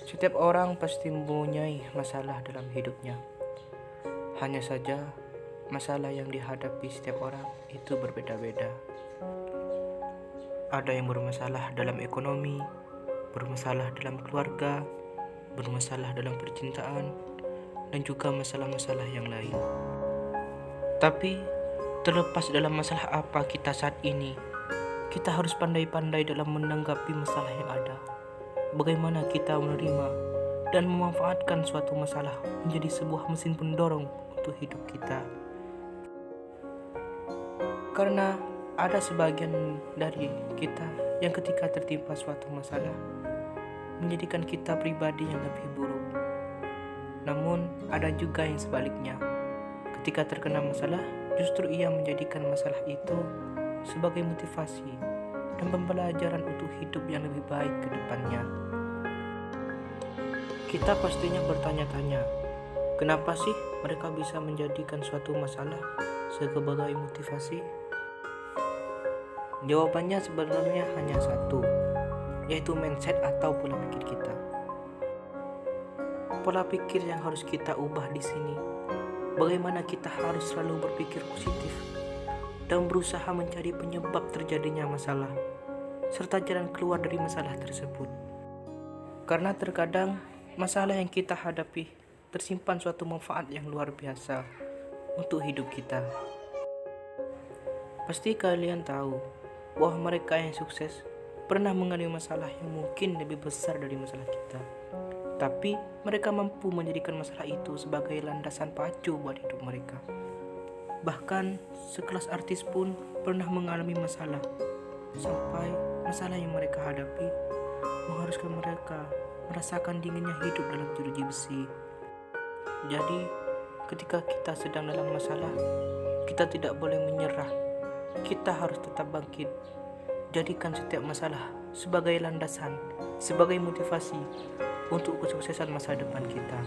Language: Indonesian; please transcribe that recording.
Setiap orang pasti mempunyai masalah dalam hidupnya. Hanya saja, masalah yang dihadapi setiap orang itu berbeda-beda. Ada yang bermasalah dalam ekonomi, bermasalah dalam keluarga, bermasalah dalam percintaan, dan juga masalah-masalah yang lain. Tapi, terlepas dalam masalah apa kita saat ini, kita harus pandai-pandai dalam menanggapi masalah yang ada. Bagaimana kita menerima dan memanfaatkan suatu masalah menjadi sebuah mesin pendorong untuk hidup kita. Karena ada sebagian dari kita yang ketika tertimpa suatu masalah menjadikan kita pribadi yang lebih buruk. Namun ada juga yang sebaliknya. Ketika terkena masalah, justru ia menjadikan masalah itu sebagai motivasi dan pembelajaran untuk hidup yang lebih baik ke depannya. Kita pastinya bertanya-tanya, kenapa sih mereka bisa menjadikan suatu masalah sebagai motivasi? Jawabannya sebenarnya hanya satu, yaitu mindset atau pola pikir kita. Pola pikir yang harus kita ubah di sini, bagaimana kita harus selalu berpikir positif dan berusaha mencari penyebab terjadinya masalah, serta jalan keluar dari masalah tersebut. Karena terkadang masalah yang kita hadapi tersimpan suatu manfaat yang luar biasa untuk hidup kita. Pasti kalian tahu bahwa mereka yang sukses pernah mengalami masalah yang mungkin lebih besar dari masalah kita. Tapi mereka mampu menjadikan masalah itu sebagai landasan pacu buat hidup mereka. Bahkan sekelas artis pun pernah mengalami masalah, sampai masalah yang mereka hadapi mengharuskan mereka merasakan dinginnya hidup dalam jeruji besi. Jadi, ketika kita sedang dalam masalah, kita tidak boleh menyerah. Kita harus tetap bangkit. Jadikan setiap masalah sebagai landasan, sebagai motivasi untuk kesuksesan masa depan kita.